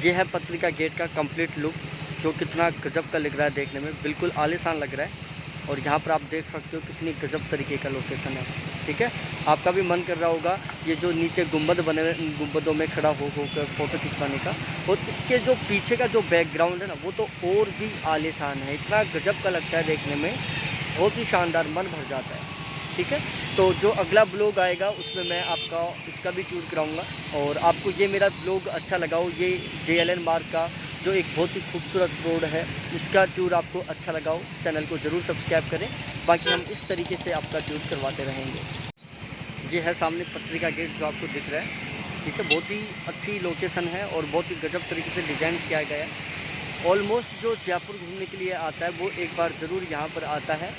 ये है पत्रिका गेट का कंप्लीट लुक, जो कितना गजब का लग रहा है देखने में, बिल्कुल आलीशान लग रहा है। और यहाँ पर आप देख सकते हो कितनी गजब तरीके का लोकेशन है। ठीक है, आपका भी मन कर रहा होगा ये जो नीचे गुंबद बने हुए, गुंबदों में खड़ा होकर फ़ोटो खिंचवाने का। और इसके जो पीछे का जो बैकग्राउंड है ना, वो तो और भी आलीशान है, इतना गजब का लगता है देखने में, बहुत ही शानदार, मन भर जाता है। ठीक है, तो जो अगला ब्लॉग आएगा उसमें मैं आपका इसका भी टूर कराऊंगा। और आपको ये मेरा ब्लॉग अच्छा लगा हो, ये JLN मार्ग का जो एक बहुत ही खूबसूरत रोड है, इसका टूर आपको अच्छा लगा हो, चैनल को ज़रूर सब्सक्राइब करें। बाकी हम इस तरीके से आपका टूर करवाते रहेंगे। ये है सामने पत्रिका गेट जो आपको दिख रहा है। ठीक है, बहुत ही अच्छी लोकेशन है और बहुत ही गजब तरीके से डिज़ाइन किया गया है। ऑलमोस्ट जो जयपुर घूमने के लिए आता है वो एक बार ज़रूर यहाँ पर आता है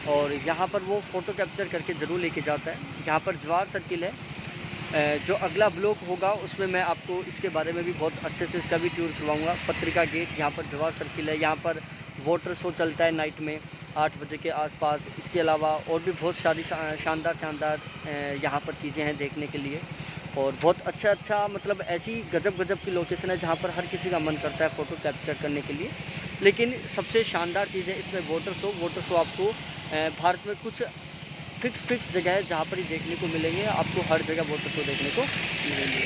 और यहाँ पर वो फ़ोटो कैप्चर करके ज़रूर लेके जाता है। यहाँ पर जवाहर सर्किल है। जो अगला ब्लॉग होगा उसमें मैं आपको इसके बारे में भी बहुत अच्छे से इसका भी टूर करवाऊँगा। पत्रिका गेट, यहाँ पर जवाहर सर्किल है, यहाँ पर वाटर शो चलता है नाइट में 8 बजे के आसपास। इसके अलावा और भी बहुत सारी शानदार यहाँ पर चीज़ें हैं देखने के लिए। और बहुत अच्छा मतलब ऐसी गजब की लोकेशन है जहाँ पर हर किसी का मन करता है फ़ोटो कैप्चर करने के लिए। लेकिन सबसे शानदार चीज़ है इसमें वाटर शो आपको भारत में कुछ फिक्स जगह है जहाँ पर ही देखने को मिलेंगे, आपको हर जगह वाटर शो देखने को मिलेंगे।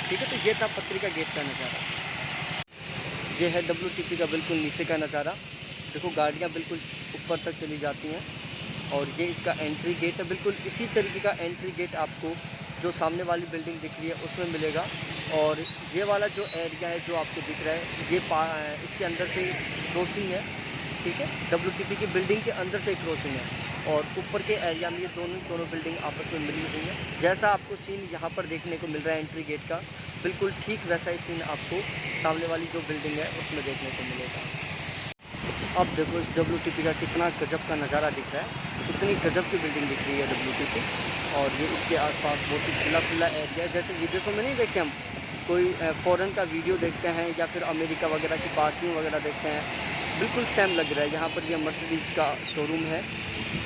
ठीक है, तो ये था पत्रिका गेट का नज़ारा। ये है WTP का बिल्कुल नीचे का नज़ारा। देखो गाड़ियाँ बिल्कुल ऊपर तक चली जाती हैं और ये इसका एंट्री गेट है। बिल्कुल इसी तरीके का एंट्री गेट आपको जो सामने वाली बिल्डिंग दिख रही है उसमें मिलेगा। और ये वाला जो एरिया है जो आपको दिख रहा है, ये इसके अंदर से क्रॉसिंग है। ठीक है, WTP की बिल्डिंग के अंदर से क्रॉसिंग है और ऊपर के एरिया में ये दोनों बिल्डिंग आपस में मिली हुई है। जैसा आपको सीन यहाँ पर देखने को मिल रहा है एंट्री गेट का, बिल्कुल ठीक वैसा ही सीन आपको सामने वाली जो बिल्डिंग है उसमें देखने को मिलेगा। अब देखो इस WTP का कितना गजब का नज़ारा दिख रहा है, कितनी गजब की बिल्डिंग दिख रही है WTP। और ये इसके आसपास बहुत ही खुला एरिया है। जैसे विदेशों में नहीं देखते हम, कोई फ़ॉरेन का वीडियो देखते हैं या फिर अमेरिका वगैरह की पार्किंग वगैरह देखते हैं, बिल्कुल सेम लग रहा है। यहाँ पर ये मर्सिडीज़ का शोरूम है।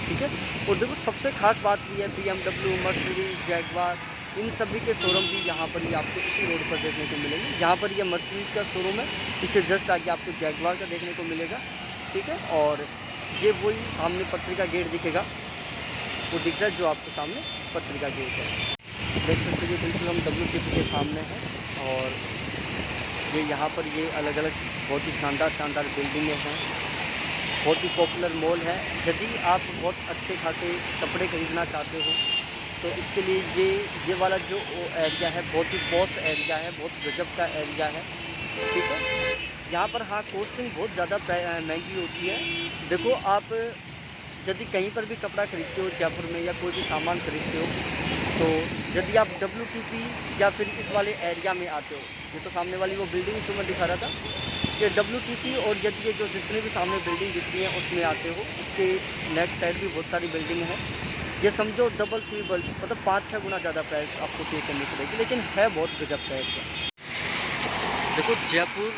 ठीक है, और देखो सबसे ख़ास बात ये है BMW, मर्सिडीज़, जैगवार, इन सभी के शोरूम भी यहाँ पर ही आपको इसी रोड पर देखने को मिलेंगे। यहाँ पर ये मर्सिडीज़ का शोरूम है, इससे जस्ट आगे आपको जैगवार का देखने को मिलेगा। ठीक है, और ये वही सामने पत्रिका गेट दिखेगा, वो दिख रहा है जो आपको सामने पत्रिका गेट है। देख सकते हैं बिल्कुल हम WTP के सामने हैं और ये यहाँ पर ये अलग अलग बहुत ही शानदार बिल्डिंगें हैं। बहुत ही पॉपुलर मॉल है। यदि आप बहुत अच्छे खासे कपड़े खरीदना चाहते हो तो इसके लिए ये वाला जो एरिया है बहुत ही पॉश एरिया है, बहुत गजब का एरिया है। ठीक है, यहाँ पर हाँ कॉस्टिंग बहुत ज़्यादा महंगी होती है। देखो आप यदि कहीं पर भी कपड़ा खरीदते हो जयपुर में या कोई भी सामान खरीदते हो, तो यदि आप WTP या फिर इस वाले एरिया में आते हो, ये तो सामने वाली वो बिल्डिंग जो मैं दिखा रहा था, ये WTP, और यदि ये जो जितने भी सामने बिल्डिंग दिख रही है उसमें आते हो, इसके लेफ्ट साइड भी बहुत सारी बिल्डिंग हैं। ये समझो डबल ट्रिपल मतलब 5-6 गुना ज़्यादा प्राइस आपको पे करनी पड़ेगी, लेकिन है बहुत गजब का एरिया। देखो जयपुर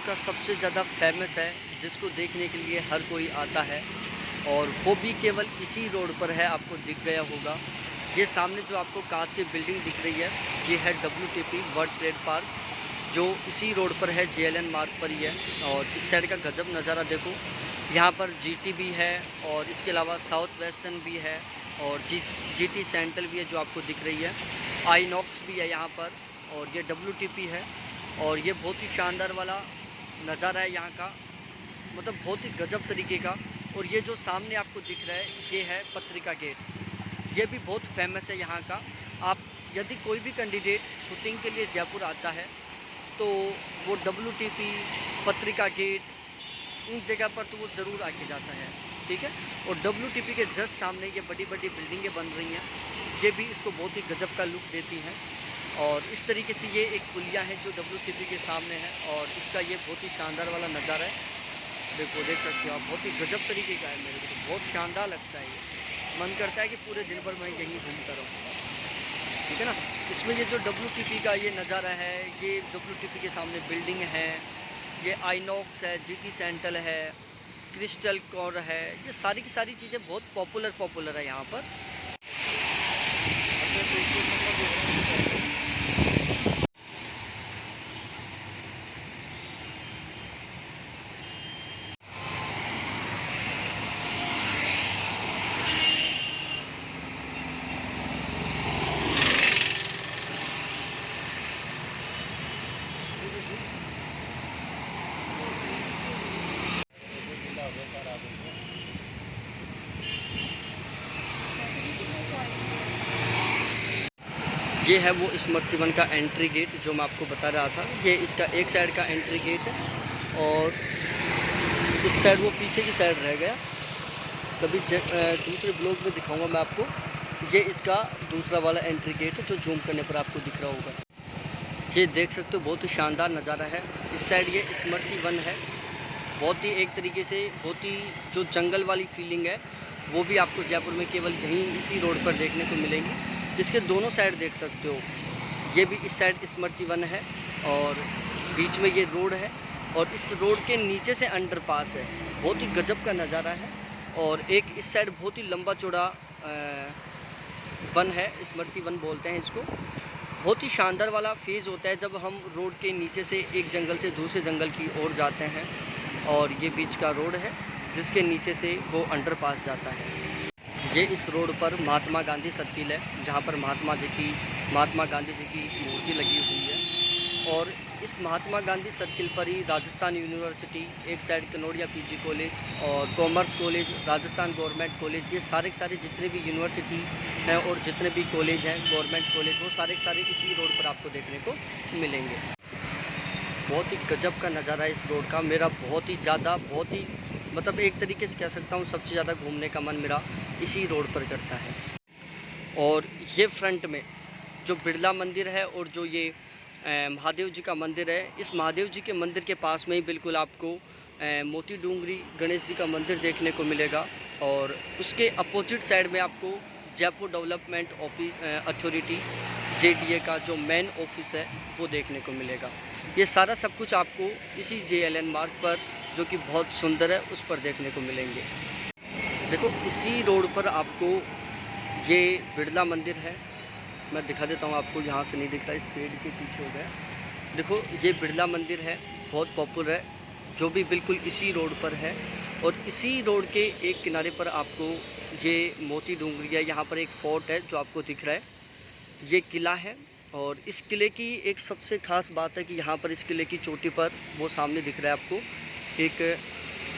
का सबसे ज़्यादा फेमस है, जिसको देखने के लिए हर कोई आता है और वो भी केवल इसी रोड पर है, आपको दिख गया होगा। ये सामने जो आपको कांच की बिल्डिंग दिख रही है, ये है WTP वर्ल्ड ट्रेड पार्क, जो इसी रोड पर है, JLN मार्ग पर ही है। और इस साइड का गजब नज़ारा देखो, यहाँ पर GT भी है और इसके अलावा साउथ वेस्टर्न भी है और GT सेंट्रल भी है जो आपको दिख रही है। आइनॉक्स भी है यहाँ पर और ये WTP है। और ये बहुत ही शानदार वाला नज़ारा है यहाँ का, मतलब बहुत ही गजब तरीके का। और ये जो सामने आपको दिख रहा है ये है पत्रिका गेट, ये भी बहुत फेमस है यहाँ का। आप यदि कोई भी कैंडिडेट शूटिंग के लिए जयपुर आता है तो वो WTP, पत्रिका गेट, इन जगह पर तो वो ज़रूर आके जाता है। ठीक है, और WTP के जस्ट सामने ये बड़ी बिल्डिंगें बन रही हैं, ये भी इसको बहुत ही गजब का लुक देती हैं। और इस तरीके से ये एक पुलिया है जो WTP के सामने है और इसका ये बहुत ही शानदार वाला नज़ारा है। देखो देख सकते हो आप, बहुत ही गजब तरीके का है, मेरे को तो बहुत शानदार लगता है। ये मन करता है कि पूरे दिन भर मैं यहीं घूमता रहूँ। ठीक है ना, इसमें ये जो WTP का ये नज़ारा है, ये WTP के सामने बिल्डिंग है, ये आइनॉक्स है, GT सेंट्रल है, क्रिस्टल कोर है, ये सारी की सारी चीज़ें बहुत पॉपुलर है यहाँ पर। ये है वो स्मृति वन का एंट्री गेट जो मैं आपको बता रहा था। ये इसका एक साइड का एंट्री गेट है और इस साइड वो पीछे की साइड रह गया। कभी दूसरे ब्लॉग में दिखाऊंगा मैं आपको। ये इसका दूसरा वाला एंट्री गेट है जो जूम करने पर आपको दिख रहा होगा। ये देख सकते हो बहुत ही शानदार नज़ारा है। इस साइड ये स्मृति वन है। बहुत ही एक तरीके से बहुत ही जो जंगल वाली फीलिंग है वो भी आपको जयपुर में केवल यहीं इसी रोड पर देखने को मिलेगी। इसके दोनों साइड देख सकते हो। ये भी इस साइड स्मृति वन है और बीच में ये रोड है और इस रोड के नीचे से अंडरपास है। बहुत ही गजब का नज़ारा है। और एक इस साइड बहुत ही लंबा चौड़ा वन है, स्मृति वन बोलते हैं इसको। बहुत ही शानदार वाला फेज़ होता है जब हम रोड के नीचे से एक जंगल से दूसरे जंगल की ओर जाते हैं। और ये बीच का रोड है जिसके नीचे से वो अंडरपास जाता है। ये इस रोड पर महात्मा गांधी सर्किल है जहाँ पर महात्मा गांधी जी की मूर्ति लगी हुई है। और इस महात्मा गांधी सर्किल पर ही राजस्थान यूनिवर्सिटी, एक साइड कनौड़िया पीजी कॉलेज और commerce college, Rajasthan government college, ये सारे के सारे जितने भी यूनिवर्सिटी हैं और जितने भी कॉलेज हैं गवर्नमेंट कॉलेज, वो सारे के सारे इसी रोड पर आपको देखने को मिलेंगे। बहुत ही गजब का नज़ारा है इस रोड का। मेरा बहुत ही मतलब एक तरीके से कह सकता हूँ सबसे ज़्यादा घूमने का मन मेरा इसी रोड पर करता है। और ये फ्रंट में जो बिरला मंदिर है और जो ये महादेव जी का मंदिर है, इस महादेव जी के मंदिर के पास में ही बिल्कुल आपको मोती डूंगरी गणेश जी का मंदिर देखने को मिलेगा। और उसके अपोजिट साइड में आपको जयपुर डेवलपमेंट अथॉरिटी JDA का जो मेन ऑफिस है वो देखने को मिलेगा। ये सारा सब कुछ आपको इसी JLN मार्ग पर, जो कि बहुत सुंदर है, उस पर देखने को मिलेंगे। देखो इसी रोड पर आपको ये बिरला मंदिर है। मैं दिखा देता हूँ आपको, यहाँ से नहीं दिख रहा, इस पेड़ के पीछे हो गया। देखो ये बिरला मंदिर है, बहुत पॉपुलर है, जो भी बिल्कुल इसी रोड पर है। और इसी रोड के एक किनारे पर आपको ये मोती डूंगरी है। यहाँ पर एक फोर्ट है जो आपको दिख रहा है, ये किला है। और इस किले की एक सबसे ख़ास बात है कि यहाँ पर इस किले की चोटी पर वो सामने दिख रहा है आपको एक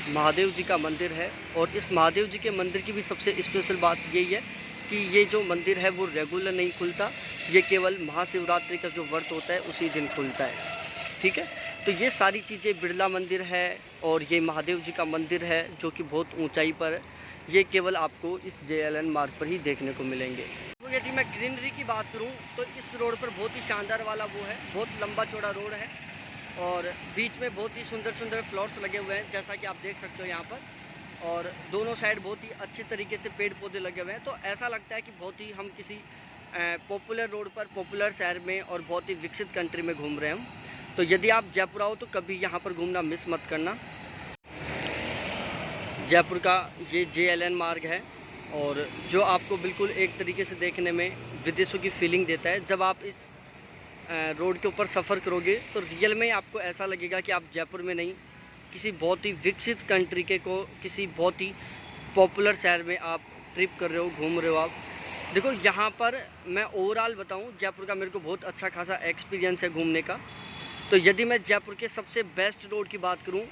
महादेव जी का मंदिर है। और इस महादेव जी के मंदिर की भी सबसे स्पेशल बात यही है कि ये जो मंदिर है वो रेगुलर नहीं खुलता, ये केवल महाशिवरात्रि का जो व्रत होता है उसी दिन खुलता है। ठीक है, तो ये सारी चीज़ें, बिरला मंदिर है और ये महादेव जी का मंदिर है जो कि बहुत ऊंचाई पर है, ये केवल आपको इस JLN मार्ग पर ही देखने को मिलेंगे। तो यदि मैं ग्रीनरी की बात करूं तो इस रोड पर बहुत ही शानदार वाला वो है, बहुत लंबा चौड़ा रोड है और बीच में बहुत ही सुंदर सुंदर फ्लावर्स लगे हुए हैं जैसा कि आप देख सकते हो यहाँ पर। और दोनों साइड बहुत ही अच्छे तरीके से पेड़ पौधे लगे हुए हैं। तो ऐसा लगता है कि बहुत ही हम किसी पॉपुलर रोड पर, पॉपुलर शहर में और बहुत ही विकसित कंट्री में घूम रहे हैं। तो यदि आप जयपुर आओ तो कभी यहाँ पर घूमना मिस मत करना। जयपुर का ये JLN मार्ग है और जो आपको बिल्कुल एक तरीके से देखने में विदेशों की फीलिंग देता है। जब आप इस रोड के ऊपर सफ़र करोगे तो रियल में आपको ऐसा लगेगा कि आप जयपुर में नहीं, किसी बहुत ही विकसित कंट्री के किसी बहुत ही पॉपुलर शहर में आप ट्रिप कर रहे हो, घूम रहे हो आप। देखो यहाँ पर मैं ओवरऑल बताऊँ, जयपुर का मेरे को बहुत अच्छा खासा एक्सपीरियंस है घूमने का। तो यदि मैं जयपुर के सबसे बेस्ट रोड की बात करूँ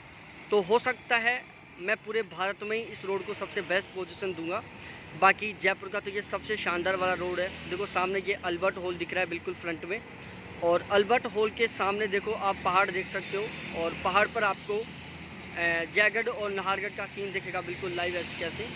तो हो सकता है मैं पूरे भारत में ही इस रोड को सबसे बेस्ट पोजीशन दूंगा। बाकी जयपुर का तो ये सबसे शानदार वाला रोड है। देखो सामने ये अल्बर्ट हॉल दिख रहा है बिल्कुल फ्रंट में, और अल्बर्ट हॉल के सामने देखो आप पहाड़ देख सकते हो और पहाड़ पर आपको जयगढ़ और नाहरगढ़ का सीन दिखेगा बिल्कुल लाइव ऐसे कैसे।